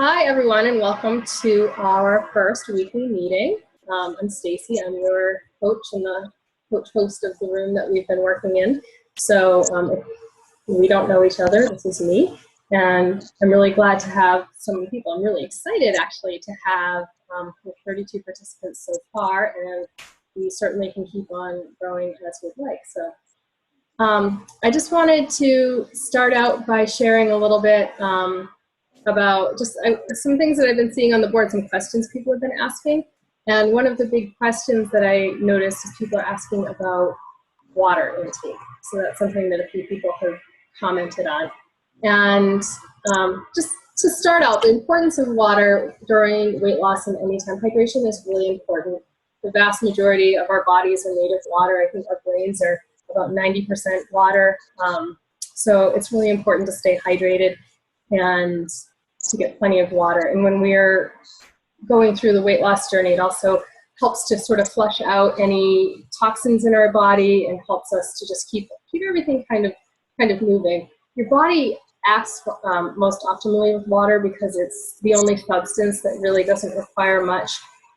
Hi, everyone, and welcome to our first weekly meeting. I'm Stacy. I'm your coach and the coach host of the room that we've been working in. So if we don't know each other, this is me, and I'm really glad to have so many people. I'm really excited, actually, to have 32 participants so far, and we certainly can keep on growing as we'd like. So I just wanted to start out by sharing a little bit about just some things that I've been seeing on the board, some questions people have been asking. And one of the big questions that I noticed is people are asking about water intake. So that's something that a few people have commented on. And just to start out, the importance of water during weight loss and anytime hydration is really important. The vast majority of our bodies are made of water. I think our brains are about 90% water. So it's really important to stay hydrated and to get plenty of water. And when we're going through the weight loss journey, it also helps to sort of flush out any toxins in our body and helps us to just keep everything kind of moving. Your body acts most optimally with water because it's the only substance that really doesn't require much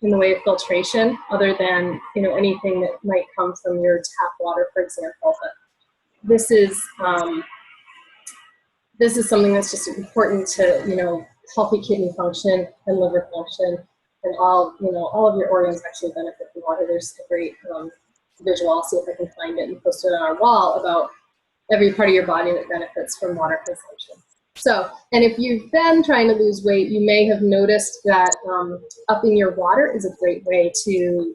in the way of filtration, other than anything that might come from your tap water, for example. But this is something that's just important to healthy kidney function and liver function, and all of your organs actually benefit from water. There's a great visual. I'll see if I can find it and post it on our wall about every part of your body that benefits from water consumption. So, and if you've been trying to lose weight, you may have noticed that upping your water is a great way to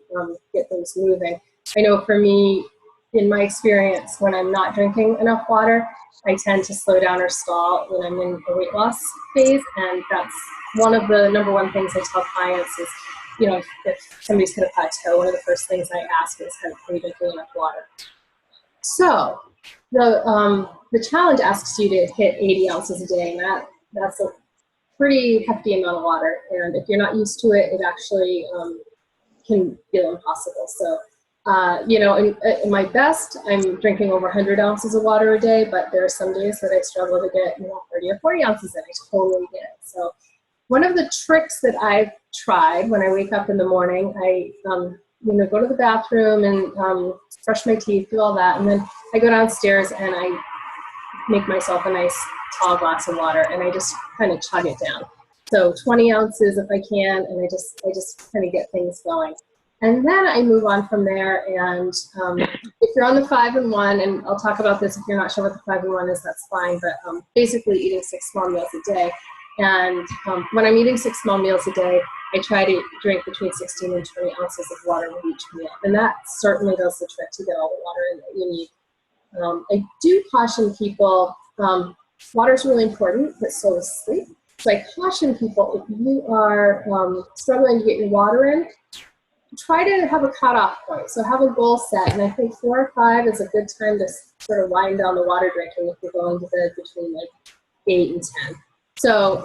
get things moving. I know for me, in my experience, when I'm not drinking enough water, I tend to slow down or stall when I'm in a weight loss phase, and that's one of the number one things I tell clients is, if somebody's hit a plateau, one of the first things I ask is, are you drinking enough water? So the challenge asks you to hit 80 ounces a day, and that's a pretty hefty amount of water, and if you're not used to it, it actually can feel impossible. So in my best, I'm drinking over 100 ounces of water a day, but there are some days that I struggle to get 30 or 40 ounces in. I totally get it. So one of the tricks that I've tried when I wake up in the morning, I go to the bathroom and brush my teeth, do all that, and then I go downstairs and I make myself a nice tall glass of water, and I just kind of chug it down. So 20 ounces if I can, and I just kind of get things going. And then I move on from there, and if you're on the 5 and 1, and I'll talk about this if you're not sure what the 5 and 1 is, that's fine, but basically eating 6 small meals a day. And when I'm eating 6 small meals a day, I try to drink between 16 and 20 ounces of water with each meal. And that certainly does the trick to get all the water in that you need. I do caution people, water is really important, but so is sleep. So I caution people, if you are struggling to get your water in, try to have a cutoff point. So have a goal set, and I think 4 or 5 is a good time to sort of wind down the water drinking if you're going to bed between like 8 and 10. So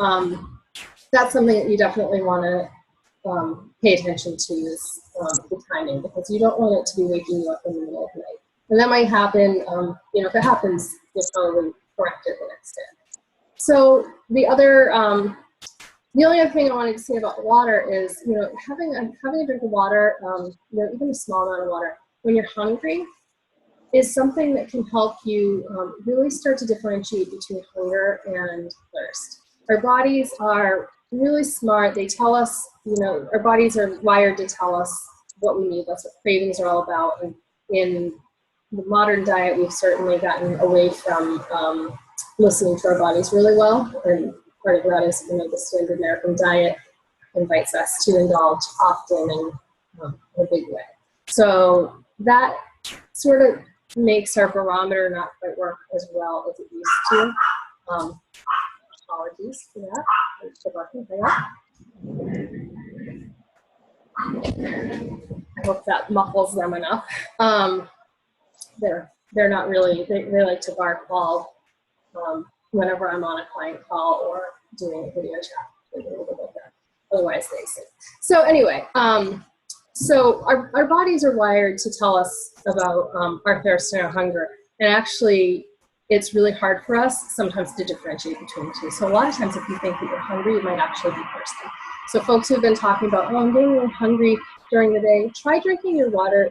that's something that you definitely want to pay attention to is the timing, because you don't want it to be waking you up in the middle of the night. And that might happen, if it happens, you'll probably correct it the next day. So the only other thing I wanted to say about water is, having a drink of water, even a small amount of water, when you're hungry, is something that can help you really start to differentiate between hunger and thirst. Our bodies are really smart. They tell us, our bodies are wired to tell us what we need. That's what cravings are all about. And in the modern diet, we've certainly gotten away from listening to our bodies really well. And part of that is, the standard American diet invites us to indulge often and in a big way. So that sort of makes our barometer not quite work as well as it used to. Apologies for that. I hope that muffles them enough. They're not really, they like to bark all whenever I'm on a client call or doing a video chat. Otherwise they sit. So anyway, so our bodies are wired to tell us about our thirst and our hunger. And actually, it's really hard for us sometimes to differentiate between the two. So a lot of times if you think that you're hungry, you might actually be thirsty. So folks who've been talking about, oh, I'm getting really hungry during the day, try drinking your water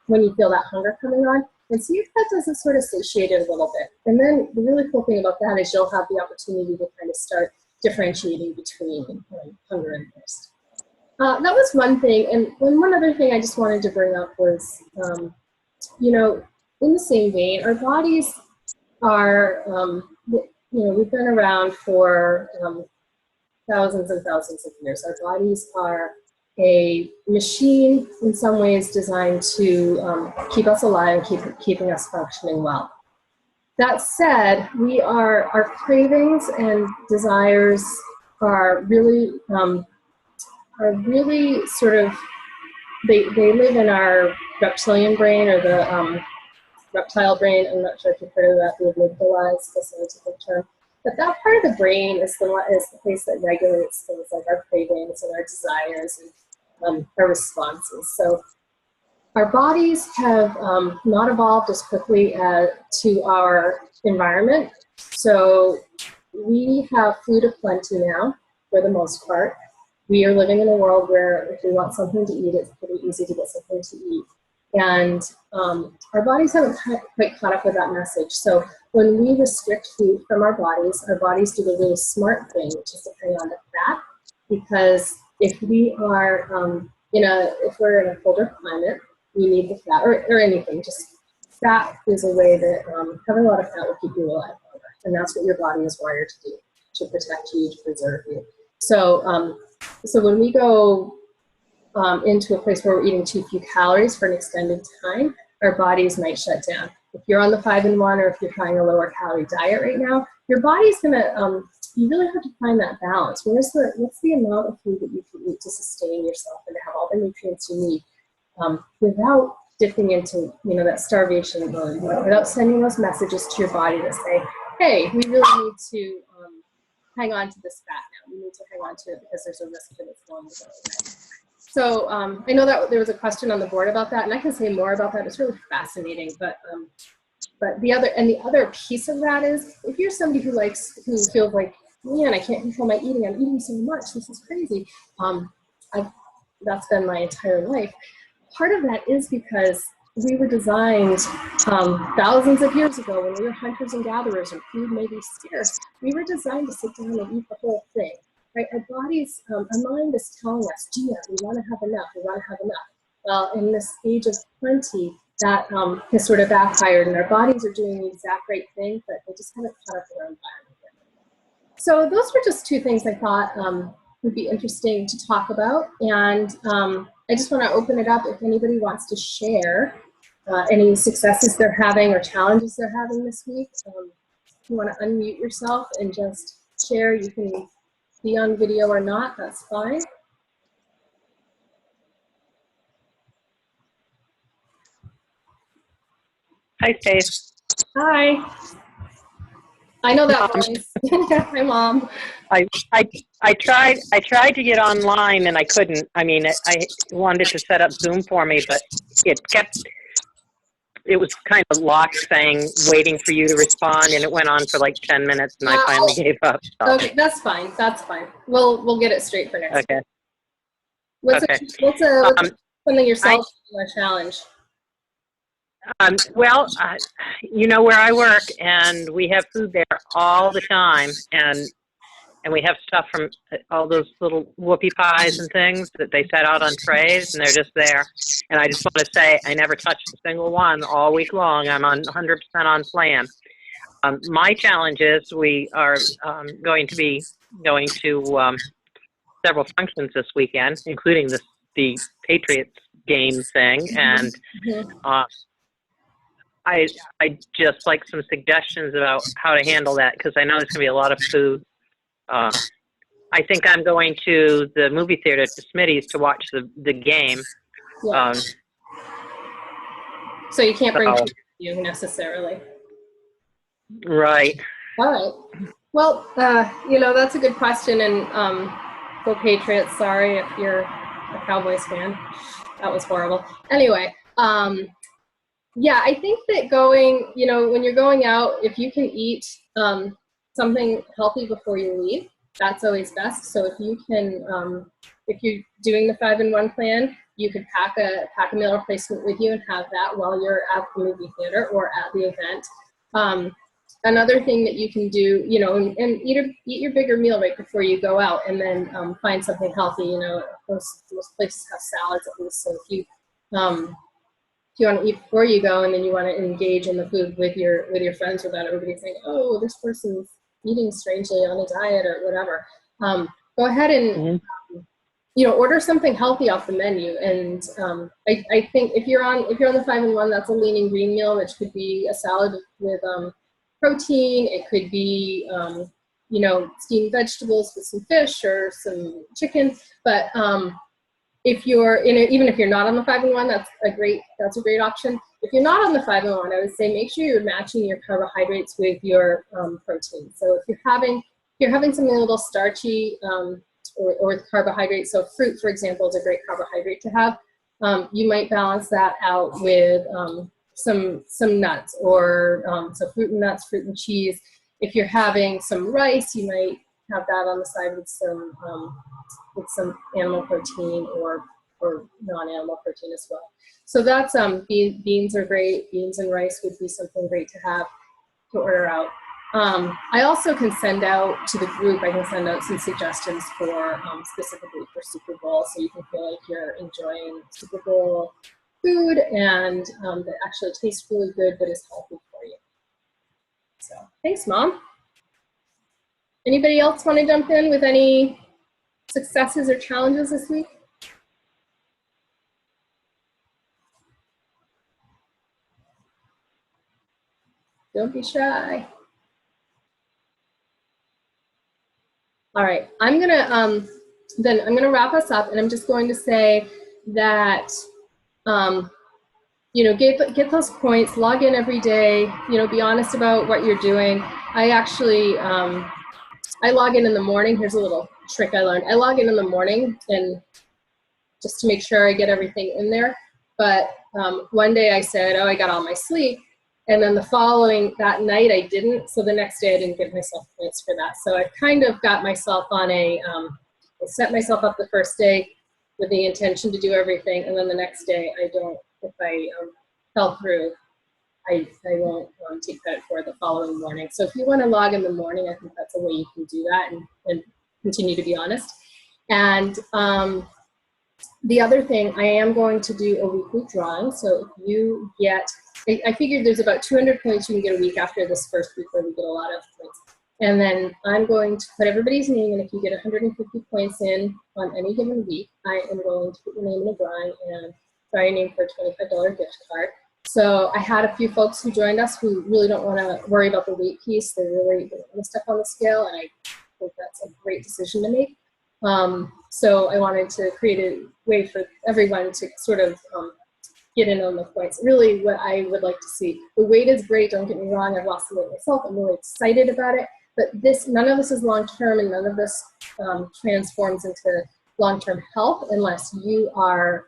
when you feel that hunger coming on, and see if that doesn't sort of satiate it a little bit. And then the really cool thing about that is you'll have the opportunity to kind of start differentiating between hunger and thirst. That was one thing. And one other thing I just wanted to bring up was, you know, in the same vein, our bodies are, we've been around for thousands and thousands of years. Our bodies are a machine in some ways designed to keep us alive and keeping us functioning well. That said, our cravings and desires are really sort of, they live in our reptilian brain, or the reptile brain. I'm not sure if you've heard of that, the amygdala is the scientific term. But that part of the brain is the place that regulates things like our cravings and our desires and our responses. So our bodies have not evolved as quickly to our environment. So we have food aplenty now, for the most part. We are living in a world where if we want something to eat, it's pretty easy to get something to eat. And our bodies haven't quite caught up with that message. So when we restrict food from our bodies do the really smart thing, which is to hang on to fat. Because if we are if we're in a colder climate, we need the fat, or anything. Just fat is a way that having a lot of fat will keep you alive longer, and that's what your body is wired to do, to protect you, to preserve you. So so when we go into a place where we're eating too few calories for an extended time, our bodies might shut down. If you're on the 5-in-1, or if you're trying a lower calorie diet right now, your body's gonna, you really have to find that balance. What's the amount of food that you can eat to sustain yourself and to have all the nutrients you need without dipping into, that starvation mode, without sending those messages to your body that say, hey, we really need to hang on to this fat now. We need to hang on to it because there's a risk that it's going to go away. So I know that there was a question on the board about that, and I can say more about that. It's really fascinating. But the other piece of that is, if you're somebody who feels like, man, I can't control my eating. I'm eating so much. This is crazy. That's been my entire life. Part of that is because we were designed thousands of years ago, when we were hunters and gatherers and food may be scarce. We were designed to sit down and eat the whole thing. Right? Our bodies, our mind is telling us, gee, we want to have enough, we want to have enough. Well, in this age of plenty, that has sort of backfired, and our bodies are doing the exact right thing, but they just haven't caught up with our environment yet. So those were just two things I thought would be interesting to talk about. And I just want to open it up if anybody wants to share any successes they're having or challenges they're having this week. If you want to unmute yourself and just share, you can be on video or not, that's fine. Hi, Stace. Hi. I know that voice. Hi, Mom. I tried to get online and I couldn't. I mean, I wanted to set up Zoom for me, but it was kind of locked, saying waiting for you to respond, and it went on for like 10 minutes, and I finally gave up. So. Okay, that's fine. That's fine. We'll get it straight for next week. Okay. What's something yourself a challenge? Well, where I work, and we have food there all the time, and we have stuff from all those little whoopie pies and things that they set out on trays, and they're just there. And I just want to say, I never touched a single one all week long. I'm on 100% on plan. My challenge is we are going to be going to several functions this weekend, including the Patriots game thing, and I just like some suggestions about how to handle that, because I know there's going to be a lot of food. I think I'm going to the movie theater to Smitty's to watch the game. Yeah. So you can't bring food with you necessarily. Right. All right. Well, that's a good question, and go Patriots. Sorry if you're a Cowboys fan. That was horrible. Anyway, Yeah, I think that going, you know, when you're going out, if you can eat something healthy before you leave, that's always best. So if you can, if you're doing the 5-in-1 plan, you could pack a meal replacement with you and have that while you're at the movie theater or at the event. Another thing that you can do, you know, and eat your bigger meal right before you go out, and then find something healthy. You know, most places have salads at least. So if you want to eat before you go, and then you want to engage in the food with your friends without everybody saying, "Oh, this person's eating strangely on a diet" or whatever. Go ahead and you know, order something healthy off the menu. And I think if you're on the 5-in-1, that's a lean and green meal, which could be a salad with protein. It could be you know, steamed vegetables with some fish or some chicken. But if you're in it, even if you're not on the 5-in-1, that's a great option. If you're not on the 5-in-1, I would say make sure you're matching your carbohydrates with your protein. So if you're having something a little starchy or with carbohydrates, so fruit, for example, is a great carbohydrate to have. You might balance that out with some nuts, or so fruit and nuts, fruit and cheese. If you're having some rice, you might have that on the side with some animal protein or non-animal protein as well. So that's beans are great. Beans and rice would be something great to have to order out. I also can send out to the group, I can send out some suggestions for specifically for Super Bowl, so you can feel like you're enjoying Super Bowl food and that actually tastes really good but is healthy for you. So thanks, Mom. Anybody else want to jump in with any successes or challenges this week? Don't be shy. All right, I'm gonna wrap us up, and I'm just going to say that you know, get those points, log in every day, you know, be honest about what you're doing. I actually I log in the morning. Here's a little trick I learned. I log in the morning and just to make sure I get everything in there. But one day I said, oh, I got all my sleep. And then that night I didn't. So the next day I didn't give myself points for that. So I kind of got myself on I set myself up the first day with the intention to do everything. And then the next day I don't, if I fell through, I won't take credit for it the following morning. So if you want to log in the morning, I think that's a way you can do that and continue to be honest. And the other thing, I am going to do a weekly drawing. So if you get, I figured there's about 200 points you can get a week after this first week where we get a lot of points. And then I'm going to put everybody's name, and if you get 150 points in on any given week, I am going to put your name in a drawing and try your name for a $25 gift card. So I had a few folks who joined us who really don't want to worry about the weight piece. They really don't want to step on the scale, and I think that's a great decision to make. So I wanted to create a way for everyone to sort of get in on the points. Really what I would like to see. The weight is great, don't get me wrong, I've lost the weight myself, I'm really excited about it, but none of this is long-term, and none of this transforms into long-term health unless you are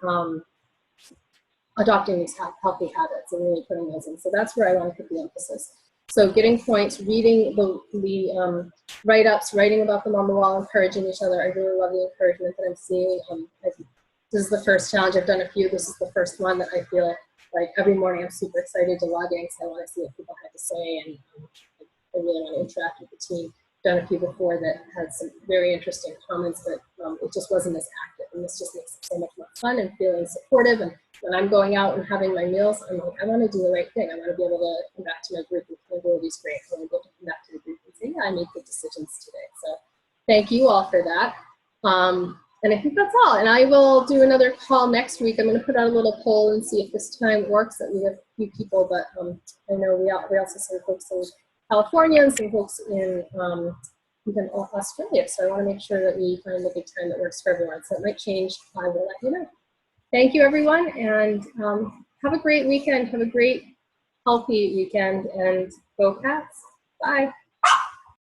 adopting these healthy habits and really putting those in. So that's where I want to put the emphasis. So getting points, reading the write-ups, writing about them on the wall, encouraging each other. I really love the encouragement that I'm seeing. This is the first challenge. I've done a few. This is the first one that I feel like every morning I'm super excited to log in because I want to see what people had to say, and I really want to interact with the team. Done a few before that had some very interesting comments, but it just wasn't as active, and this just makes it so much more fun and feeling supportive. And when I'm going out and having my meals, I'm like, I want to do the right thing. I want to be able to come back to my group and accountability is great. I want to be able to come back to the group and say, yeah, I made good decisions today. So thank you all for that. And I think that's all. And I will do another call next week. I'm going to put out a little poll and see if this time works. That we have a few people, but I know we also some folks in California and some folks in even Australia. So I want to make sure that we find a good time that works for everyone. So it might change. I will let you know. Thank you, everyone, and have a great weekend. Have a great, healthy weekend, and go Cats. Bye.